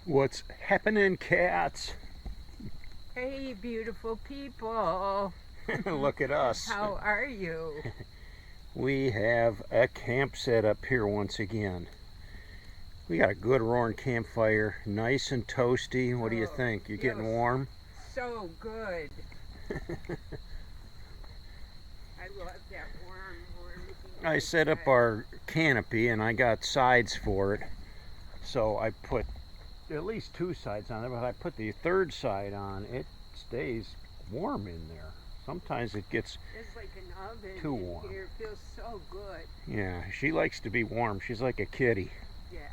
What's happening, cats? Hey, beautiful people. Look at us. How are you? We have a camp set up here once again. We got a good roaring campfire, nice and toasty. What do you think? You getting warm? So good. I love that warm heat. I set up our canopy and I got sides for it. So I put at least two sides on it, but I put the third side on. It stays warm in there. Sometimes it gets It's like an oven too warm. Here. It feels so good. Yeah, she likes to be warm. She's like a kitty. Yeah.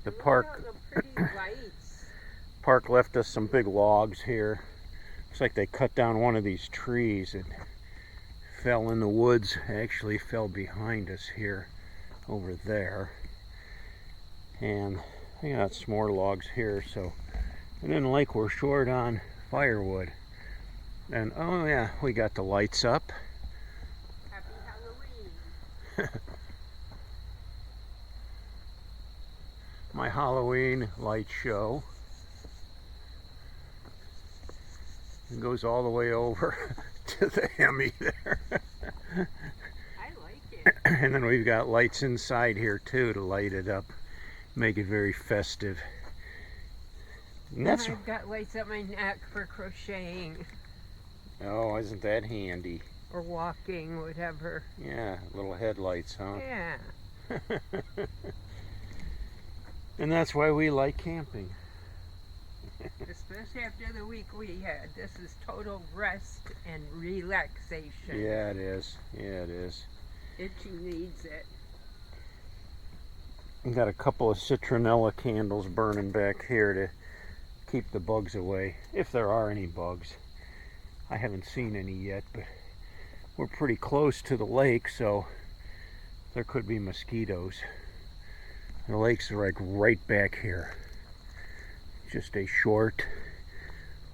The park the pretty lights. Park left us some big logs here. Looks like they cut down one of these trees and fell in the woods. Actually fell behind us here over there. And I got some more logs here, so it isn't like we're short on firewood. And oh yeah, we got the lights up. Happy Halloween. My Halloween light show. It goes all the way over to the Hemi there. I like it. And then we've got lights inside here too to light it up, make it very festive. And I've got lights up my neck for crocheting. Oh, isn't that handy? Or walking, whatever. Yeah, little headlights, huh? Yeah. And that's why we like camping. Especially after the week we had. This is total rest and relaxation. Yeah, it is. Yeah, it is. Itchy needs it. We've got a couple of citronella candles burning back here to keep the bugs away, if there are any bugs. I haven't seen any yet, but we're pretty close to the lake, so there could be mosquitoes. The lake's like right back here. Just a short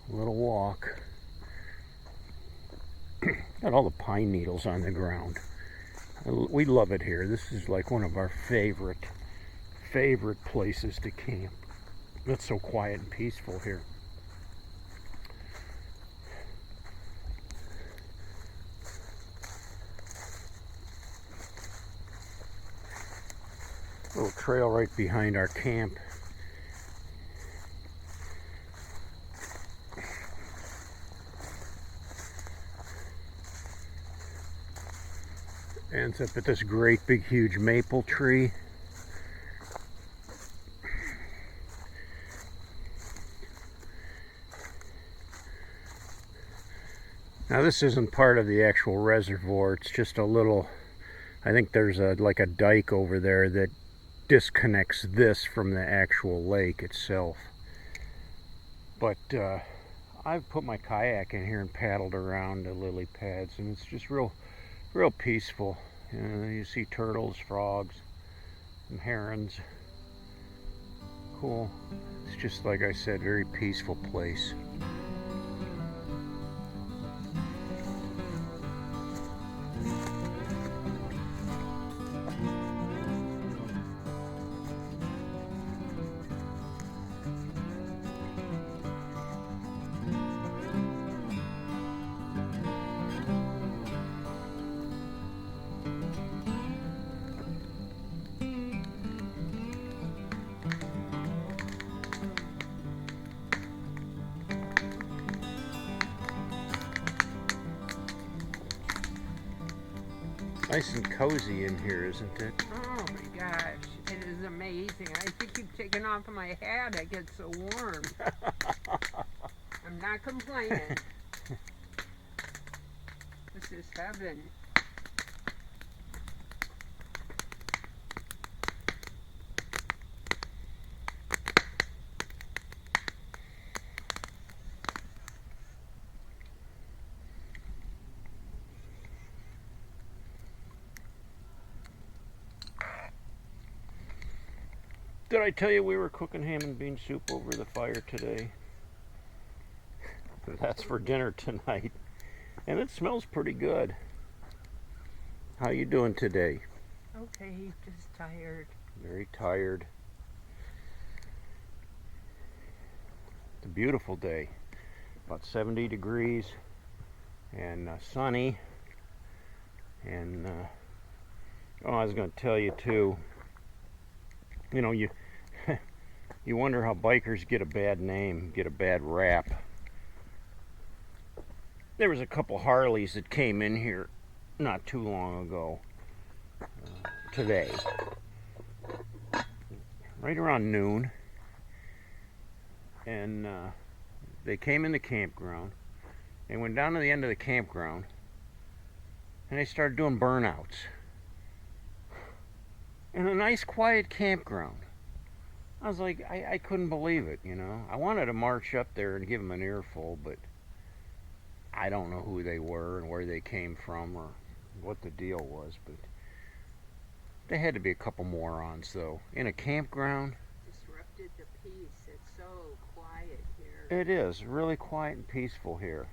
little walk. Got all the pine needles on the ground. We love it here. This is like one of our favorite places to camp. It's so quiet and peaceful here. Little trail right behind our camp. Ends up at this great big huge maple tree. Now this isn't part of the actual reservoir, it's just a little, I think there's like a dike over there that disconnects this from the actual lake itself. But I've put my kayak in here and paddled around the lily pads, and it's just real peaceful. You see turtles, frogs, and herons. Cool. It's just like I said, very peaceful place. Nice and cozy in here, isn't it? Oh my gosh, it is amazing. I have to keep taking off my hat. I get so warm. I'm not complaining. This is heaven. Did I tell you we were cooking ham and bean soup over the fire today? That's for dinner tonight. And it smells pretty good. How you doing today? Okay, just tired. very tired. It's a beautiful day, about 70 degrees and sunny. And I was going to tell you too, you know, you you wonder how bikers get a bad name, get a bad rap. There was a couple Harleys that came in here not too long ago, today, right around noon, and they came in the campground. They went down to the end of the campground and they started doing burnouts in a nice quiet campground. I was like, I couldn't believe it, you know. I wanted to march up there and give them an earful, but I don't know who they were and where they came from or what the deal was, but there had to be a couple morons, though. In a campground. Disrupted the peace. It's so quiet here. It is really quiet and peaceful here.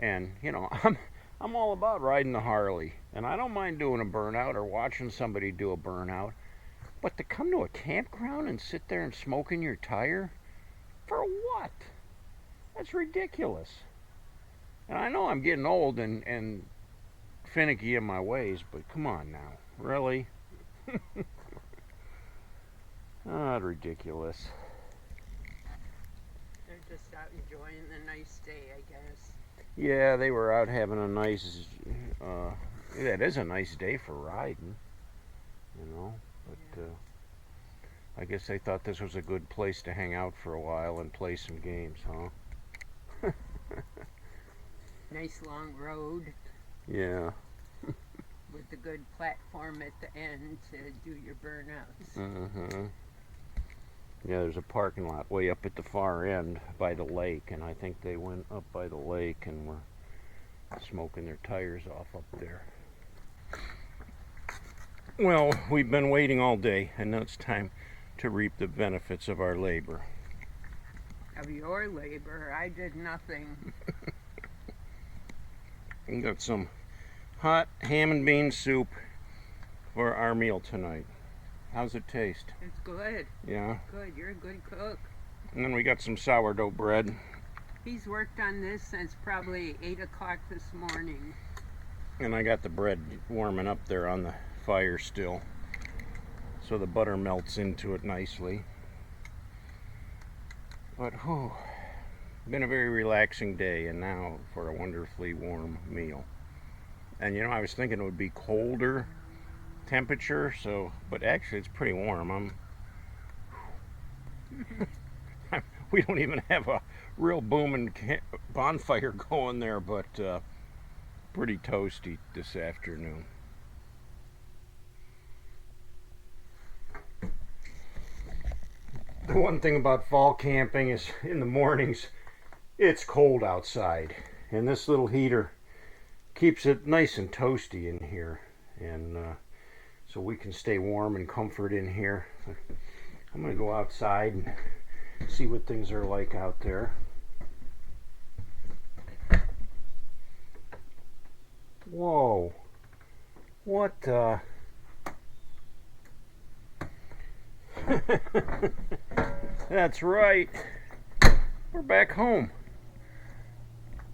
And, you know, I'm all about riding the Harley, and I don't mind doing a burnout or watching somebody do a burnout. But to come to a campground and sit there and smoke in your tire? For what? That's ridiculous. And I know I'm getting old and finicky in my ways, but come on now. Really? Ridiculous. They're just out enjoying the nice day, I guess. Yeah, they were out having a nice, that is a nice day for riding, you know. But I guess they thought this was a good place to hang out for a while and play some games, huh? Nice long road. Yeah. With a good platform at the end to do your burnouts. Mm-hmm. Yeah, there's a parking lot way up at the far end by the lake, and I think they went up by the lake and were smoking their tires off up there. Well, we've been waiting all day, and now it's time to reap the benefits of our labor. Of your labor, I did nothing. We got some hot ham and bean soup for our meal tonight. How's it taste? It's good. Yeah? Good, you're a good cook. And then we got some sourdough bread. He's worked on this since probably 8 o'clock this morning. And I got the bread warming up there on the fire still, so the butter melts into it nicely. But whew, been a very relaxing day, and now for a wonderfully warm meal. And you know, I was thinking it would be colder temperature, but actually it's pretty warm. We don't even have a real booming bonfire going there, but pretty toasty this afternoon. The one thing about fall camping is in the mornings it's cold outside, and this little heater keeps it nice and toasty in here, and so we can stay warm and comfort in here. I'm gonna go outside and see what things are like out there. Whoa, what That's right, we're back home.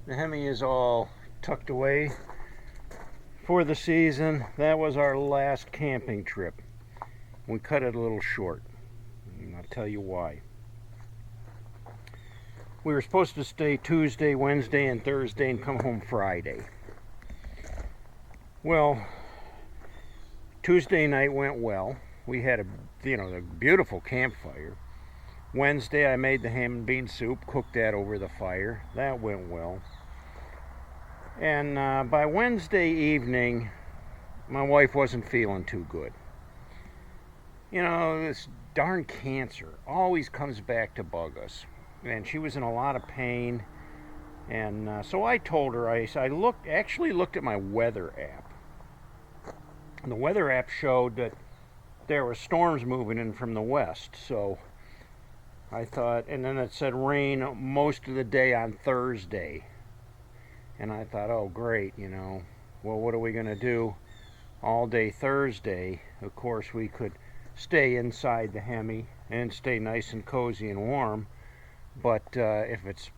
The Hemi is all tucked away for the season. That was our last camping trip. We cut it a little short, and I'll tell you why. We were supposed to stay Tuesday, Wednesday, and Thursday and come home Friday. Well, Tuesday night went well. We had a beautiful campfire. Wednesday I made the ham and bean soup, cooked that over the fire. That went well. And by Wednesday evening, my wife wasn't feeling too good. You know, this darn cancer always comes back to bug us. And she was in a lot of pain. And so I told her, I actually looked at my weather app. And the weather app showed that there were storms moving in from the west. So I thought, and then it said rain most of the day on Thursday. And I thought, oh great, well, what are we going to do all day Thursday? Of course, we could stay inside the Hemi and stay nice and cozy and warm. But if it's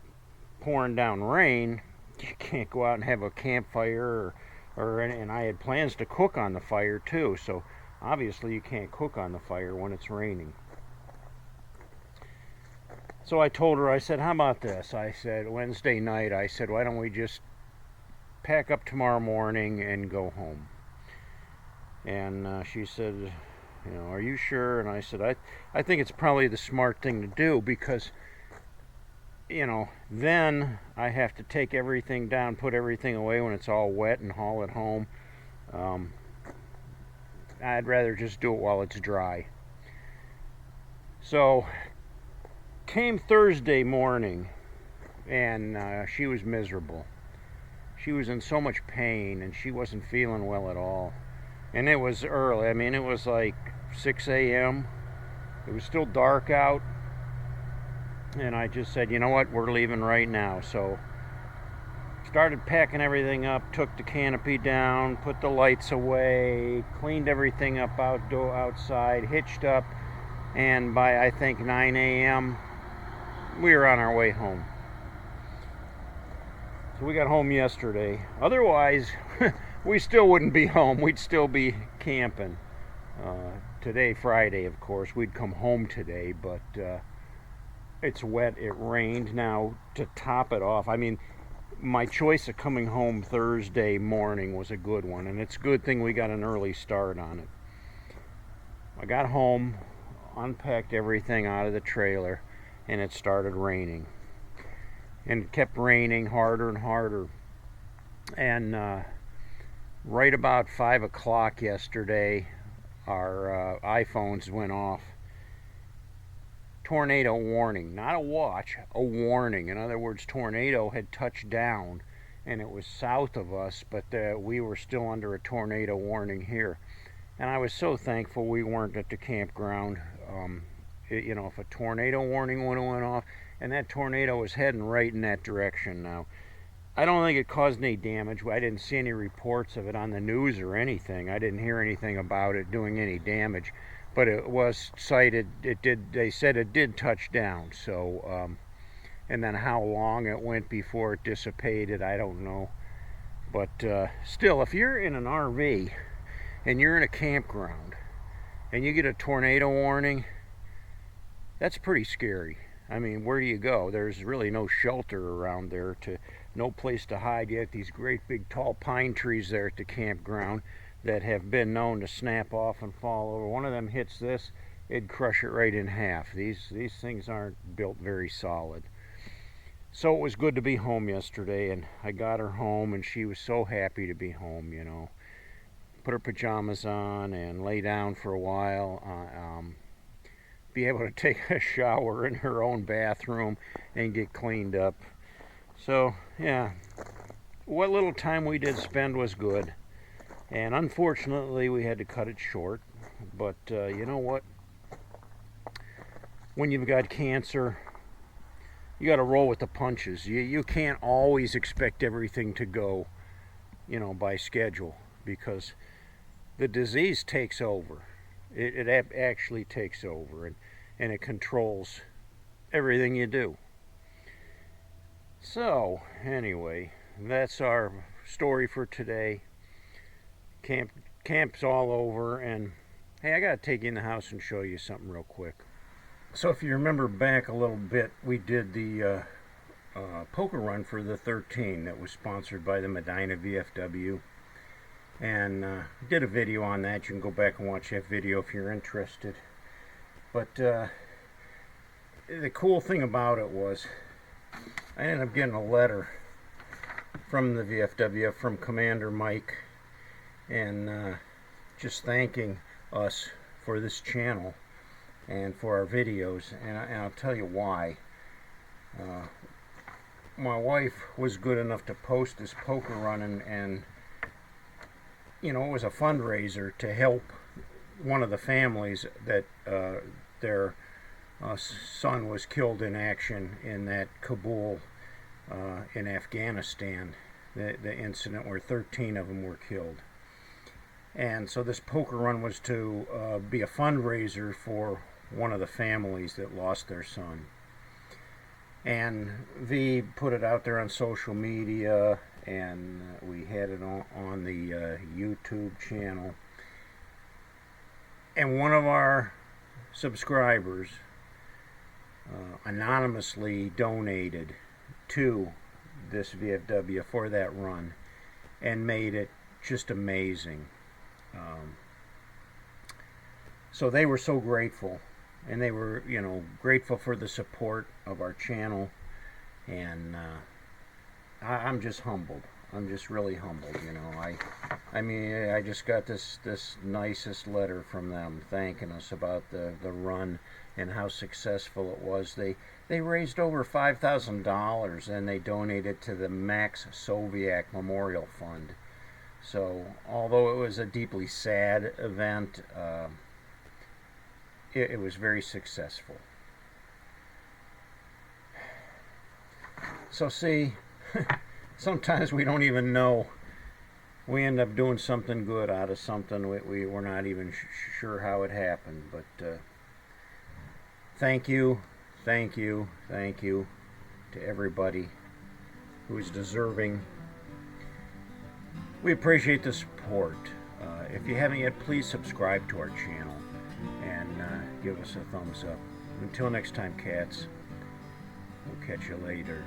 pouring down rain, you can't go out and have a campfire and I had plans to cook on the fire too, so obviously you can't cook on the fire when it's raining. So I told her, I said, how about this? I said, Wednesday night, I said, why don't we just pack up tomorrow morning and go home? And she said, you know, are you sure? And I said, I think it's probably the smart thing to do, because you know, then I have to take everything down, put everything away when it's all wet and haul it home. I'd rather just do it while it's dry. So came Thursday morning, and she was miserable. She was in so much pain, and she wasn't feeling well at all. And it was early. I mean, it was like 6 a.m. It was still dark out. And I just said, you know what, we're leaving right now. So started packing everything up, took the canopy down, put the lights away, cleaned everything up outside, hitched up, and by I think 9 a.m. we were on our way home. So we got home yesterday. Otherwise, we still wouldn't be home. We'd still be camping. Today, Friday, of course, we'd come home today, but it's wet, it rained. Now, to top it off, I mean, my choice of coming home Thursday morning was a good one, and it's a good thing we got an early start on it. I got home, unpacked everything out of the trailer, and it started raining. And it kept raining harder and harder. And right about 5 o'clock yesterday, our iPhones went off. Tornado warning, not a watch, a warning. In other words, tornado had touched down and it was south of us, but we were still under a tornado warning here. And I was so thankful we weren't at the campground. You know, if a tornado warning would have went off, and that tornado was heading right in that direction now. I don't think it caused any damage. I didn't see any reports of it on the news or anything. I didn't hear anything about it doing any damage. But it was sighted. It did. They said it did touch down. So, and then how long it went before it dissipated, I don't know. But still, if you're in an RV and you're in a campground and you get a tornado warning, that's pretty scary. I mean, where do you go? There's really no shelter around there, no place to hide. You have these great big tall pine trees there at the campground that have been known to snap off and fall over. One of them hits this, it'd crush it right in half. These things aren't built very solid. So it was good to be home yesterday, and I got her home, and she was so happy to be home, you know. Put her pajamas on and lay down for a while. Be able to take a shower in her own bathroom and get cleaned up. So, yeah, what little time we did spend was good. And unfortunately, we had to cut it short. But you know what? When you've got cancer, you got to roll with the punches. You can't always expect everything to go, you know, by schedule, because the disease takes over. It actually takes over, and it controls everything you do. So, anyway, that's our story for today. Camp's all over, and hey, I gotta take you in the house and show you something real quick. So if you remember back a little bit, we did the poker run for the 13 that was sponsored by the Medina VFW, and did a video on that. You can go back and watch that video if you're interested. But the cool thing about it was I ended up getting a letter from the VFW, from Commander Mike, and just thanking us for this channel and for our videos, and I'll tell you why. My wife was good enough to post this poker run, and you know, it was a fundraiser to help one of the families that their son was killed in action in that Kabul in Afghanistan, the incident where 13 of them were killed. And so this poker run was to be a fundraiser for one of the families that lost their son. And V put it out there on social media, and we had it on the YouTube channel. And one of our subscribers anonymously donated to this VFW for that run and made it just amazing. So they were so grateful, and they were, grateful for the support of our channel, and I'm just humbled. I'm just really humbled, I mean, I just got this nicest letter from them thanking us about the run and how successful it was. They raised over $5,000, and they donated to the Max Soviak Memorial Fund. So, although it was a deeply sad event, it was very successful. So see, sometimes we don't even know. We end up doing something good out of something we're not even sure how it happened. But thank you to everybody who is deserving. We appreciate the support. If you haven't yet, please subscribe to our channel and give us a thumbs up. Until next time, cats, we'll catch you later.